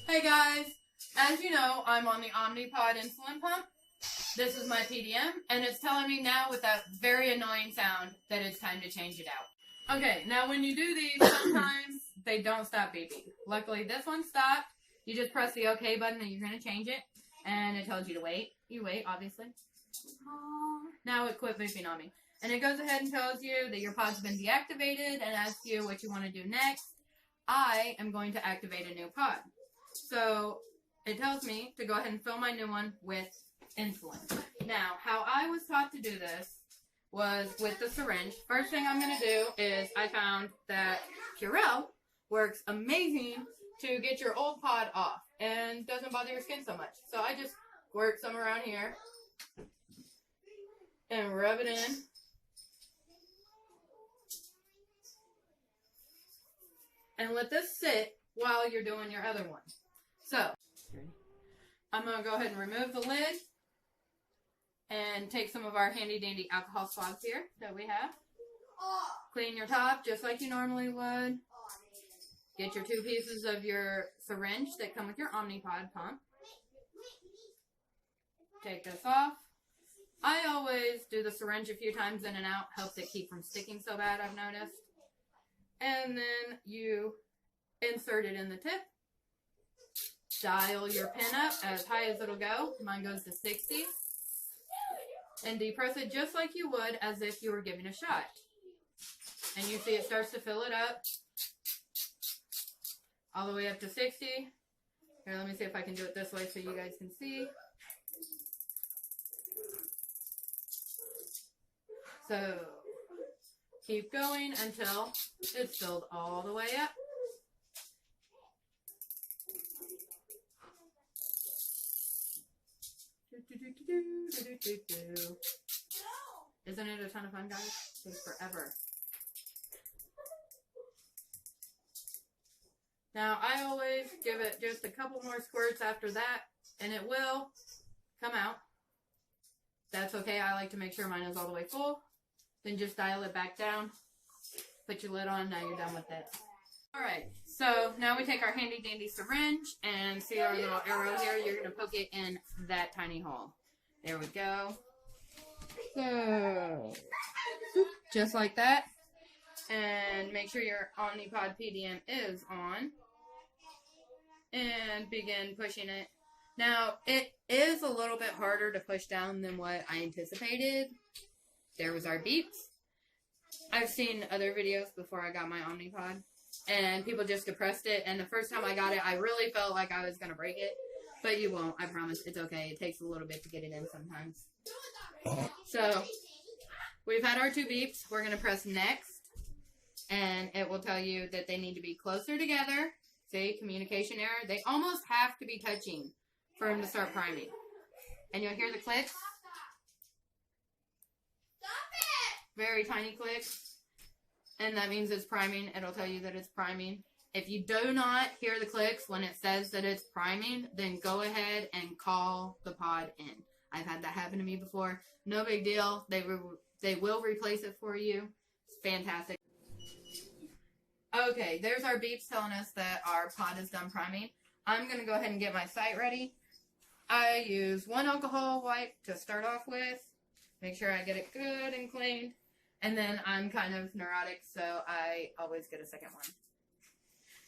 Hey guys, as you know, I'm on the Omnipod insulin pump. This is my PDM, and it's telling me now with that very annoying sound that it's time to change it out. Okay, now when you do these, sometimes they don't stop beeping. Luckily, this one stopped. You just press the OK button and you're going to change it, and it tells you to wait. You wait, obviously. Now it quit beeping on me. And it goes ahead and tells you that your pod's been deactivated and asks you what you want to do next. I am going to activate a new pod. So it tells me to go ahead and fill my new one with insulin. Now, how I was taught to do this was with the syringe. First thing I'm going to do is I found that Purell works amazing to get your old pod off and doesn't bother your skin so much. So I just squirt some around here and rub it in. And let this sit while you're doing your other one. So, I'm going to go ahead and remove the lid and take some of our handy dandy alcohol swabs here that we have. Clean your top just like you normally would. Get your 2 pieces of your syringe that come with your Omnipod pump. Take this off. I always do the syringe a few times in and out. Helps it keep from sticking so bad, I've noticed. And then you insert it in the tip. Dial your pin up as high as it'll go. Mine goes to 60. And depress it just like you would as if you were giving a shot. And you see it starts to fill it up. All the way up to 60. Here, let me see if I can do it this way so you guys can see. So, keep going until it's filled all the way up. Isn't it a ton of fun, guys? It takes forever. Now, I always give it just a couple more squirts after that, and it will come out. That's okay. I like to make sure mine is all the way full. Then just dial it back down. Put your lid on. Now you're done with it. Alright, so now we take our handy dandy syringe and see our little arrow here. You're going to poke it in that tiny hole. There we go. So, just like that. And make sure your Omnipod PDM is on. And begin pushing it. Now, it is a little bit harder to push down than what I anticipated. There was our beeps. I've seen other videos before I got my Omnipod. And people just depressed it. And the first time I got it, I really felt like I was going to break it. But you won't. I promise. It's okay. It takes a little bit to get it in sometimes. So, we've had our 2 beeps. We're going to press next. And it will tell you that they need to be closer together. See? Communication error. They almost have to be touching for them to start priming. And you'll hear the clicks. Very tiny clicks. And that means it's priming. It'll tell you that it's priming. If you do not hear the clicks when it says that it's priming, then go ahead and call the pod in. I've had that happen to me before. No big deal. They will replace it for you. It's fantastic. Okay, there's our beeps telling us that our pod is done priming. I'm going to go ahead and get my site ready. I use 1 alcohol wipe to start off with. Make sure I get it good and clean. And then I'm kind of neurotic, so I always get a second one.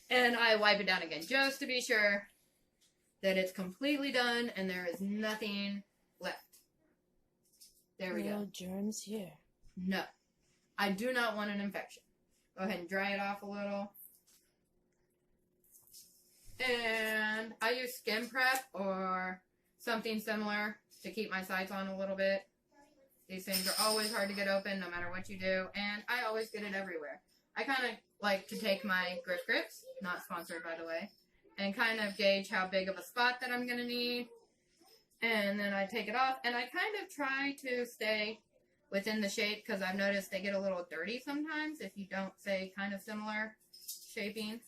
And I wipe it down again, just to be sure that it's completely done and there is nothing left. There we go. No germs here. No. I do not want an infection. Go ahead and dry it off a little. And I use skin prep or something similar to keep my sides on a little bit. These things are always hard to get open no matter what you do, and I always get it everywhere. I kind of like to take my grips, not sponsored by the way, and kind of gauge how big of a spot that I'm going to need. And then I take it off, and I kind of try to stay within the shape because I've noticed they get a little dirty sometimes if you don't say kind of similar shaping.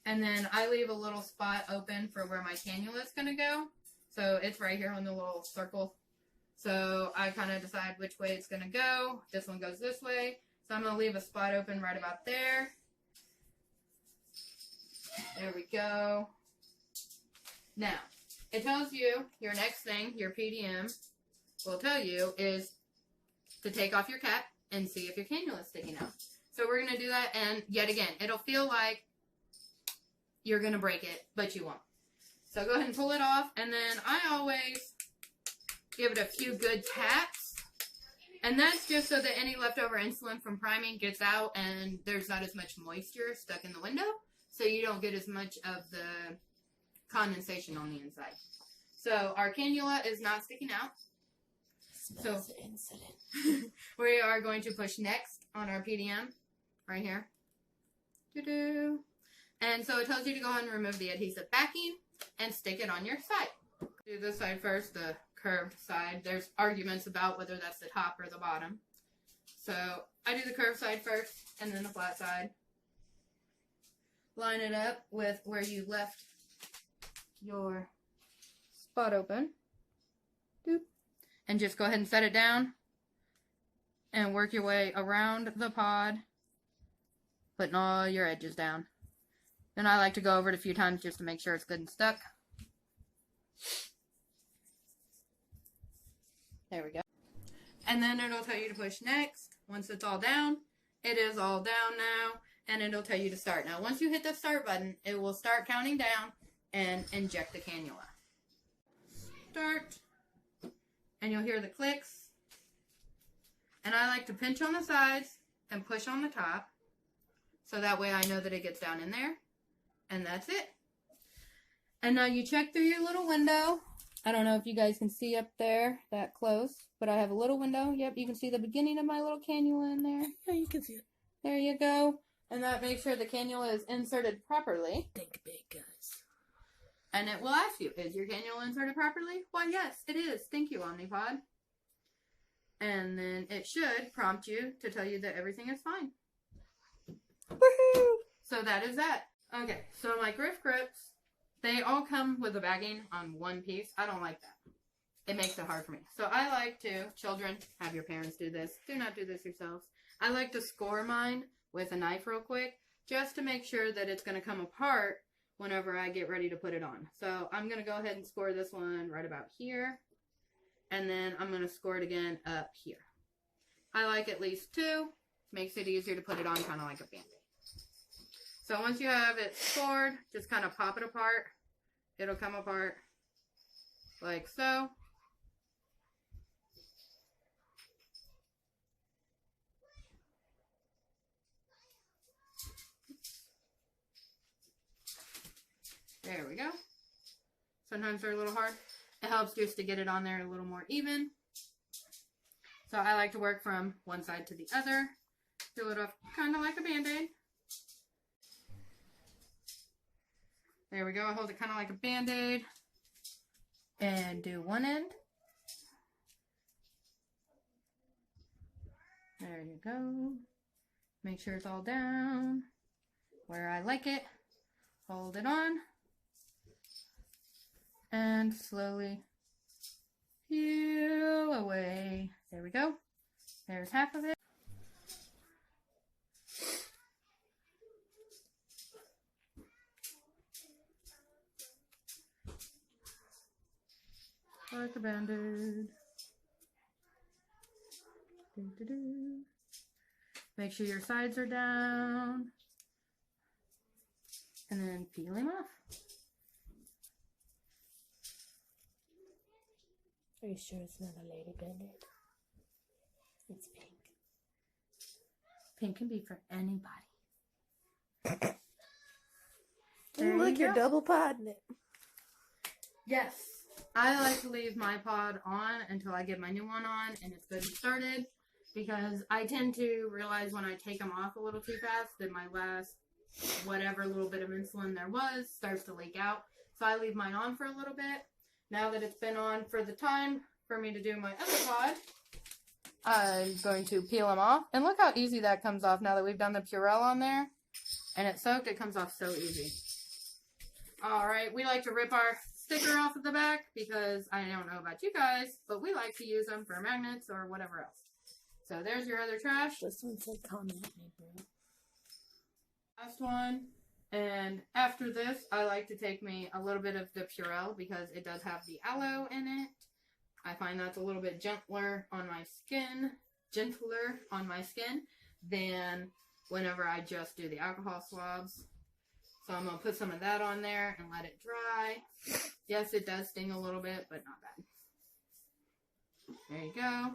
And then I leave a little spot open for where my cannula is going to go. So it's right here on the little circle. So I kind of decide which way it's going to go. This one goes this way. So I'm going to leave a spot open right about there. There we go. Now, it tells you your next thing, your PDM will tell you is to take off your cap and see if your cannula is sticking out. So we're going to do that, and yet again, it'll feel like you're going to break it, but you won't. So go ahead and pull it off, and then I always give it a few good taps. And that's just so that any leftover insulin from priming gets out and there's not as much moisture stuck in the window, so you don't get as much of the condensation on the inside. So our cannula is not sticking out. So insulin. We are going to push next on our PDM right here. Doo-doo. And so it tells you to go ahead and remove the adhesive backing and stick it on your side. Do this side first, the curved side. There's arguments about whether that's the top or the bottom. So I do the curved side first and then the flat side. Line it up with where you left your spot open. Doop. And just go ahead and set it down and work your way around the pod, putting all your edges down. Then I like to go over it a few times just to make sure it's good and stuck. There we go. And then it'll tell you to push next. Once it's all down, it is all down now, and it'll tell you to start. Now, once you hit the start button, it will start counting down and inject the cannula. Start. And you'll hear the clicks. And I like to pinch on the sides and push on the top, so that way I know that it gets down in there. And that's it. And now you check through your little window. I don't know if you guys can see up there that close, but I have a little window. Yep, you can see the beginning of my little cannula in there. Yeah, you can see it. There you go. And that makes sure the cannula is inserted properly. Think big, guys. And it will ask you, is your cannula inserted properly? Why, yes, it is. Thank you, Omnipod. And then it should prompt you to tell you that everything is fine. Woohoo! So that is that. Okay, so my Griff Grips, they all come with a bagging on one piece. I don't like that. It makes it hard for me. So I like to, children, have your parents do this. Do not do this yourselves. I like to score mine with a knife real quick, just to make sure that it's going to come apart whenever I get ready to put it on. So I'm going to go ahead and score this one right about here. And then I'm going to score it again up here. I like at least 2. Makes it easier to put it on, kind of like a Band-Aid. So once you have it scored, just kind of pop it apart. It'll come apart like so. There we go. Sometimes they're a little hard. It helps just to get it on there a little more even. So I like to work from one side to the other. Do it up kind of like a Band-Aid. There we go. I hold it kind of like a Band-Aid. And do one end. There you go. Make sure it's all down where I like it. Hold it on. And slowly peel away. There we go. There's half of it. Like a Band-Aid. Make sure your sides are down. And then peel them off. Are you sure it's not a lady Band-Aid? It's pink. Pink can be for anybody. Oh, look, you're double podding it. Yes. I like to leave my pod on until I get my new one on and it's good and started, because I tend to realize when I take them off a little too fast that my last whatever little bit of insulin there was starts to leak out. So I leave mine on for a little bit. Now that it's been on for the time for me to do my other pod, I'm going to peel them off. And look how easy that comes off now that we've done the Purell on there. And it's soaked, it comes off so easy. Alright, we like to rip our sticker off of the back because I don't know about you guys, but we like to use them for magnets or whatever else. So there's your other trash. This one said comment me, bro. Last one. And after this, I like to take me a little bit of the Purell because it does have the aloe in it. I find that's a little bit gentler on my skin than whenever I just do the alcohol swabs. So I'm going to put some of that on there and let it dry. Yes, it does sting a little bit, but not bad. There you go.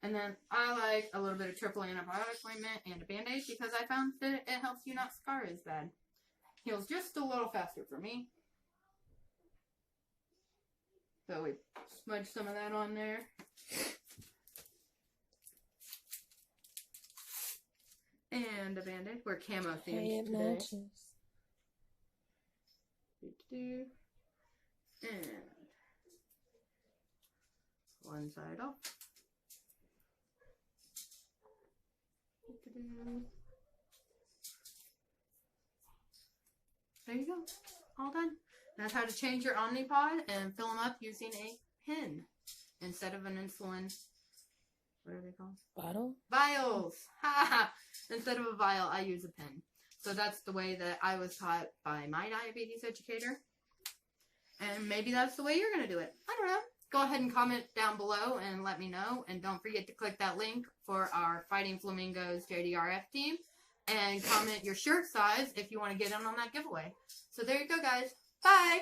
And then I like a little bit of triple antibiotic ointment and a Band-Aid because I found that it helps you not scar as bad. Heals just a little faster for me. So we smudge some of that on there. And a Band-Aid. We're camo themed Hey, it today. matches. And one side off. There you go. All done. That's how to change your Omnipod and fill them up using a pen instead of an insulin. What are they called? Bottle? Vials! Ha! Instead of a vial, I use a pen. So that's the way that I was taught by my diabetes educator. And maybe that's the way you're going to do it. I don't know. Go ahead and comment down below and let me know. And don't forget to click that link for our Fighting Flamingos JDRF team. And comment your shirt size if you want to get in on that giveaway. So there you go, guys. Bye!